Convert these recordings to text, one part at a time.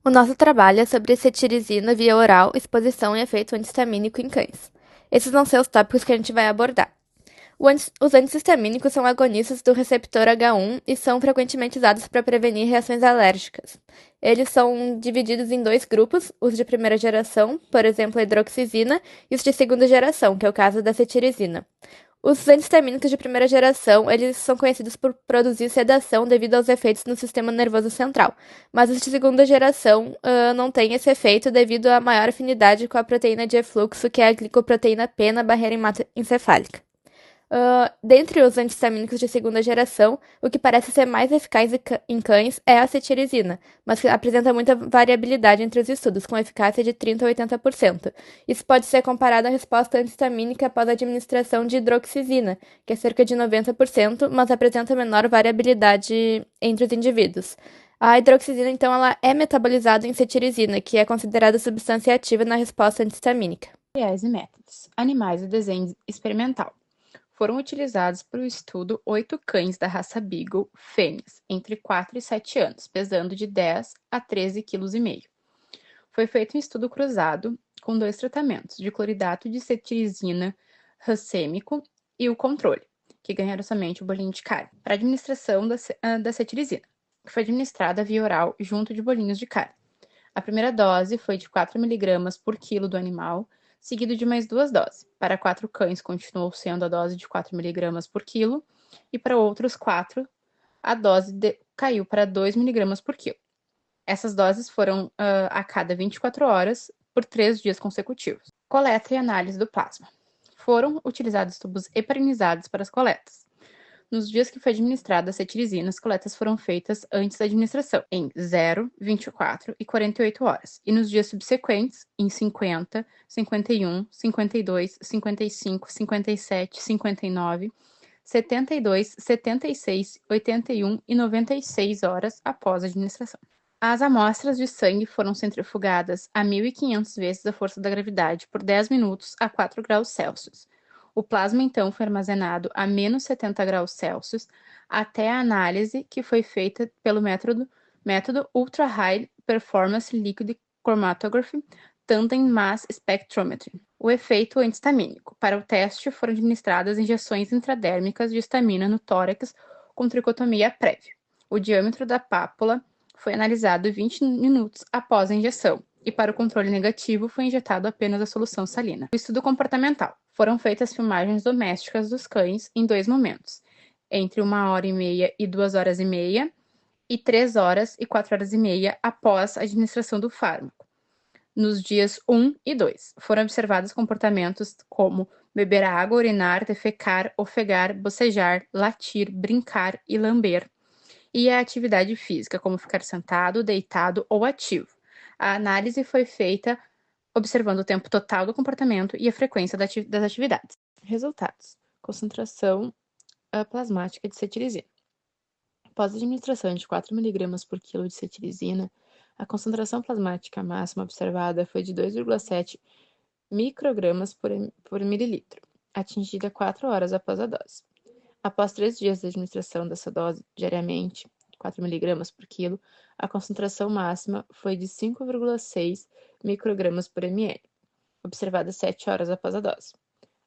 O nosso trabalho é sobre cetirizina via oral, exposição e efeito antistamínico em cães. Esses vão ser os tópicos que a gente vai abordar. Os antistamínicos são agonistas do receptor H1 e são frequentemente usados para prevenir reações alérgicas. Eles são divididos em dois grupos, os de primeira geração, por exemplo, a hidroxizina, e os de segunda geração, que é o caso da cetirizina. Os antistamínicos de primeira geração, eles são conhecidos por produzir sedação devido aos efeitos no sistema nervoso central, mas os de segunda geração não têm esse efeito devido à maior afinidade com a proteína de efluxo, que é a glicoproteína P na barreira hematoencefálica. Dentre os antistamínicos de segunda geração, o que parece ser mais eficaz em cães é a cetirizina, mas que apresenta muita variabilidade entre os estudos, com eficácia de 30 a 80%. Isso pode ser comparado à resposta antistamínica após a administração de hidroxizina, que é cerca de 90%, mas apresenta menor variabilidade entre os indivíduos. A hidroxizina, então, ela é metabolizada em cetirizina, que é considerada substância ativa na resposta antistamínica. Materiais e métodos. Animais e desenho experimental. Foram utilizados para o estudo 8 cães da raça Beagle fêmeas, entre 4 e 7 anos, pesando de 10 a 13,5 kg. Foi feito um estudo cruzado com 2 tratamentos, de cloridato de cetirizina racêmico e o controle, que ganharam somente o bolinho de carne, para administração da cetirizina, que foi administrada via oral junto de bolinhos de carne. A primeira dose foi de 4 mg por quilo do animal, seguido de mais 2 doses. Para 4 cães, continuou sendo a dose de 4 mg por quilo, e para outros 4, a dose caiu para 2 mg por quilo. Essas doses foram a cada 24 horas por 3 dias consecutivos. Coleta e análise do plasma. Foram utilizados tubos heparinizados para as coletas. Nos dias que foi administrada a cetirizina, as coletas foram feitas antes da administração, em 0, 24 e 48 horas, e nos dias subsequentes, em 50, 51, 52, 55, 57, 59, 72, 76, 81 e 96 horas após a administração. As amostras de sangue foram centrifugadas a 1.500 vezes a força da gravidade por 10 minutos a 4 graus Celsius. O plasma, então, foi armazenado a menos 70 graus Celsius até a análise que foi feita pelo método Ultra High Performance Liquid Chromatography Tandem Mass Spectrometry. O efeito antistamínico. Para o teste, foram administradas injeções intradérmicas de histamina no tórax com tricotomia prévia. O diâmetro da pápula foi analisado 20 minutos após a injeção, e para o controle negativo foi injetado apenas a solução salina. O estudo comportamental. Foram feitas filmagens domésticas dos cães em 2 momentos, entre 1h30 e 2h30, e 3 horas e 4 horas e meia após a administração do fármaco. Nos dias 1 e 2, foram observados comportamentos como beber água, urinar, defecar, ofegar, bocejar, latir, brincar e lamber, e a atividade física, como ficar sentado, deitado ou ativo. A análise foi feita observando o tempo total do comportamento e a frequência das atividades. Resultados: concentração plasmática de cetirizina. Após a administração de 4 mg por quilo de cetirizina, a concentração plasmática máxima observada foi de 2,7 microgramas por mililitro, atingida 4 horas após a dose. Após 3 dias de administração dessa dose diariamente, 4 mg por quilo, a concentração máxima foi de 5,6 microgramas por ml, observada 7 horas após a dose.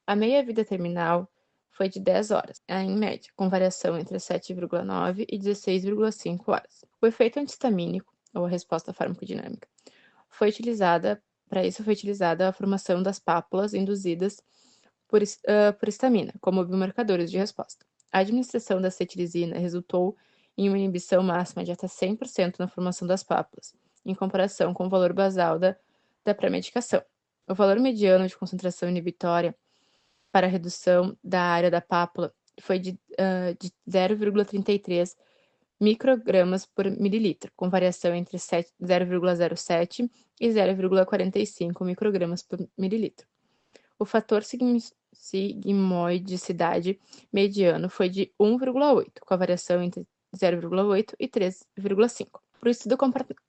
A meia-vida terminal foi de 10 horas, em média, com variação entre 7,9 e 16,5 horas. O efeito antistamínico, ou a resposta farmacodinâmica, para isso foi utilizada a formação das pápulas induzidas por histamina, como biomarcadores de resposta. A administração da cetirizina resultou em uma inibição máxima de até 100% na formação das pápulas, em comparação com o valor basal da pré-medicação. O valor mediano de concentração inibitória para a redução da área da pápula foi de 0,33 microgramas por mililitro, com variação entre 0,07 e 0,45 microgramas por mililitro. O fator sigmoidicidade mediano foi de 1,8, com a variação entre 0,8 e 3,5. Para o estudo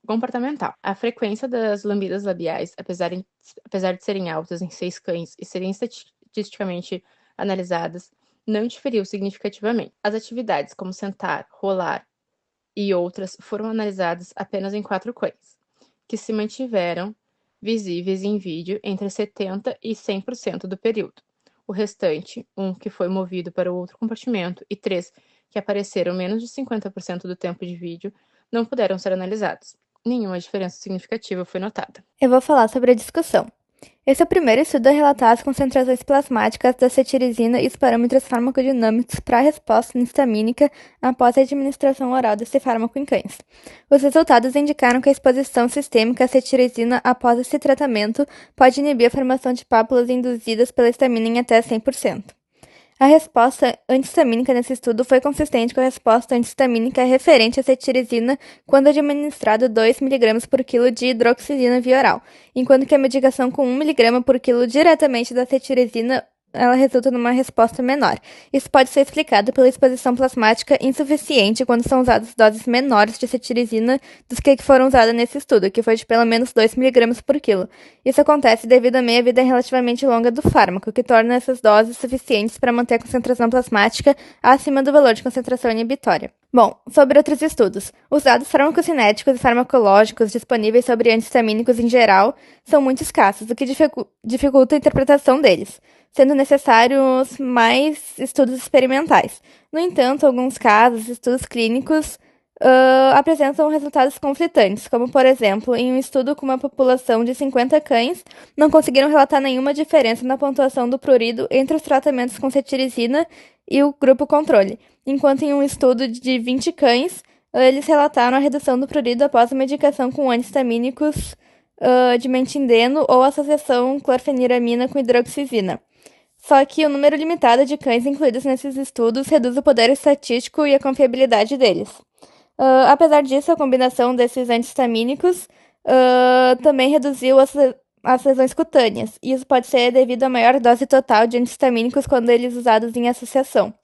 comportamental, a frequência das lambidas labiais, apesar de serem altas em 6 cães e serem estatisticamente analisadas, não diferiu significativamente. As atividades como sentar, rolar e outras foram analisadas apenas em 4 cães, que se mantiveram visíveis em vídeo entre 70% e 100% do período. O restante, 1 que foi movido para outro compartimento e 3 que apareceram menos de 50% do tempo de vídeo, não puderam ser analisados. Nenhuma diferença significativa foi notada. Eu vou falar sobre a discussão. Esse é o primeiro estudo a relatar as concentrações plasmáticas da cetirizina e os parâmetros farmacodinâmicos para a resposta histamínica após a administração oral desse fármaco em cães. Os resultados indicaram que a exposição sistêmica à cetirizina após esse tratamento pode inibir a formação de pápulas induzidas pela histamina em até 100%. A resposta antihistamínica nesse estudo foi consistente com a resposta antihistamínica referente à cetirizina quando administrado 2 mg por quilo de hidroxilina via oral, enquanto que a medicação com 1 mg por quilo diretamente da cetirizina ela resulta numa resposta menor. Isso pode ser explicado pela exposição plasmática insuficiente quando são usadas doses menores de cetirizina dos que foram usadas nesse estudo, que foi de pelo menos 2 mg por quilo. Isso acontece devido à meia-vida relativamente longa do fármaco, que torna essas doses suficientes para manter a concentração plasmática acima do valor de concentração inibitória. Bom, sobre outros estudos. Os dados farmacocinéticos e farmacológicos disponíveis sobre antihistamínicos em geral são muito escassos, o que dificulta a interpretação deles, sendo necessários mais estudos experimentais. No entanto, alguns casos, estudos clínicos, apresentam resultados conflitantes, como, por exemplo, em um estudo com uma população de 50 cães, não conseguiram relatar nenhuma diferença na pontuação do prurido entre os tratamentos com cetirizina e o grupo controle, enquanto em um estudo de 20 cães, eles relataram a redução do prurido após a medicação com antihistamínicos de mentindeno ou associação clorfeniramina com hidroxizina. Só que o número limitado de cães incluídos nesses estudos reduz o poder estatístico e a confiabilidade deles. Apesar disso, a combinação desses antihistamínicos também reduziu as lesões cutâneas, e isso pode ser devido à maior dose total de antihistamínicos quando eles usados em associação.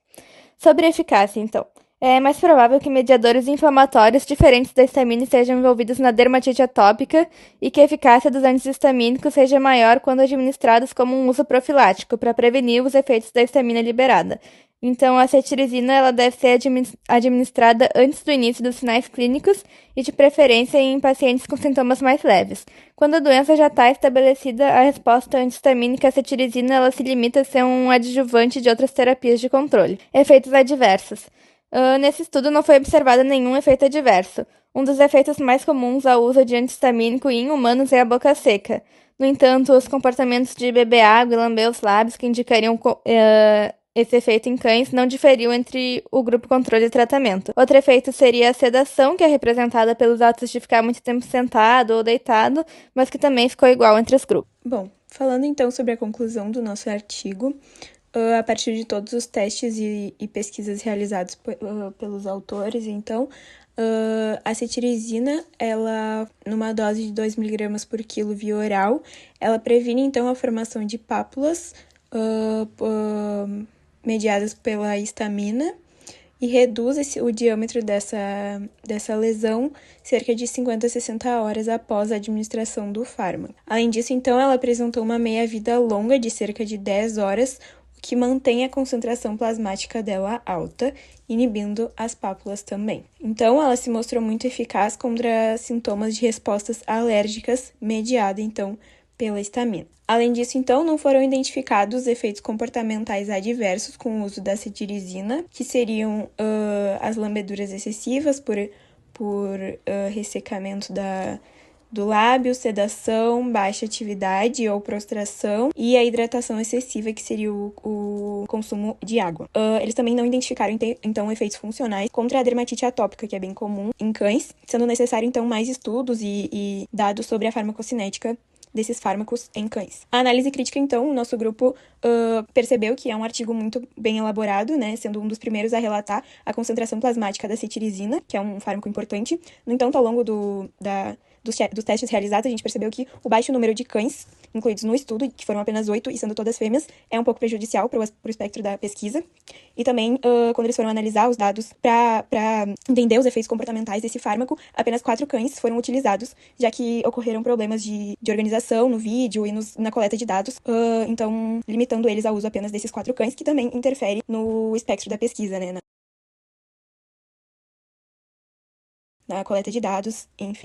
Sobre a eficácia, então. É mais provável que mediadores inflamatórios diferentes da histamina sejam envolvidos na dermatite atópica e que a eficácia dos antihistamínicos seja maior quando administrados como um uso profilático, para prevenir os efeitos da histamina liberada. Então, a cetirizina ela deve ser administrada antes do início dos sinais clínicos e, de preferência, em pacientes com sintomas mais leves. Quando a doença já está estabelecida, a resposta antihistamínica à cetirizina ela se limita a ser um adjuvante de outras terapias de controle. Efeitos adversos. Nesse estudo não foi observado nenhum efeito adverso. Um dos efeitos mais comuns ao uso de antihistamínico em humanos é a boca seca. No entanto, os comportamentos de beber água e lamber os lábios que indicariam esse efeito em cães não diferiu entre o grupo controle e tratamento. Outro efeito seria a sedação, que é representada pelos atos de ficar muito tempo sentado ou deitado, mas que também ficou igual entre os grupos. Bom, falando então sobre a conclusão do nosso artigo, a partir de todos os testes e pesquisas realizados pelos autores, então, a cetirizina, ela, numa dose de 2 mg por quilo via oral, ela previne, então, a formação de pápulas mediadas pela histamina e reduz o diâmetro dessa lesão cerca de 50 a 60 horas após a administração do fármaco. Além disso, então, ela apresentou uma meia-vida longa de cerca de 10 horas, que mantém a concentração plasmática dela alta, inibindo as pápulas também. Então, ela se mostrou muito eficaz contra sintomas de respostas alérgicas mediada, então, pela histamina. Além disso, então, não foram identificados efeitos comportamentais adversos com o uso da cetirizina, que seriam as lambeduras excessivas por ressecamento do lábio, sedação, baixa atividade ou prostração e a hidratação excessiva, que seria o consumo de água. Eles também não identificaram, então, efeitos funcionais contra a dermatite atópica, que é bem comum em cães, sendo necessário, então, mais estudos e dados sobre a farmacocinética desses fármacos em cães. A análise crítica, então, o nosso grupo percebeu que é um artigo muito bem elaborado, né, sendo um dos primeiros a relatar a concentração plasmática da cetirizina, que é um fármaco importante. No entanto, ao longo dos testes realizados, a gente percebeu que o baixo número de cães incluídos no estudo, que foram apenas 8 e sendo todas fêmeas, é um pouco prejudicial para o espectro da pesquisa. E também, quando eles foram analisar os dados para entender os efeitos comportamentais desse fármaco, apenas 4 cães foram utilizados, já que ocorreram problemas de organização no vídeo e na coleta de dados, então limitando eles ao uso apenas desses 4 cães, que também interfere no espectro da pesquisa, né, na coleta de dados, enfim.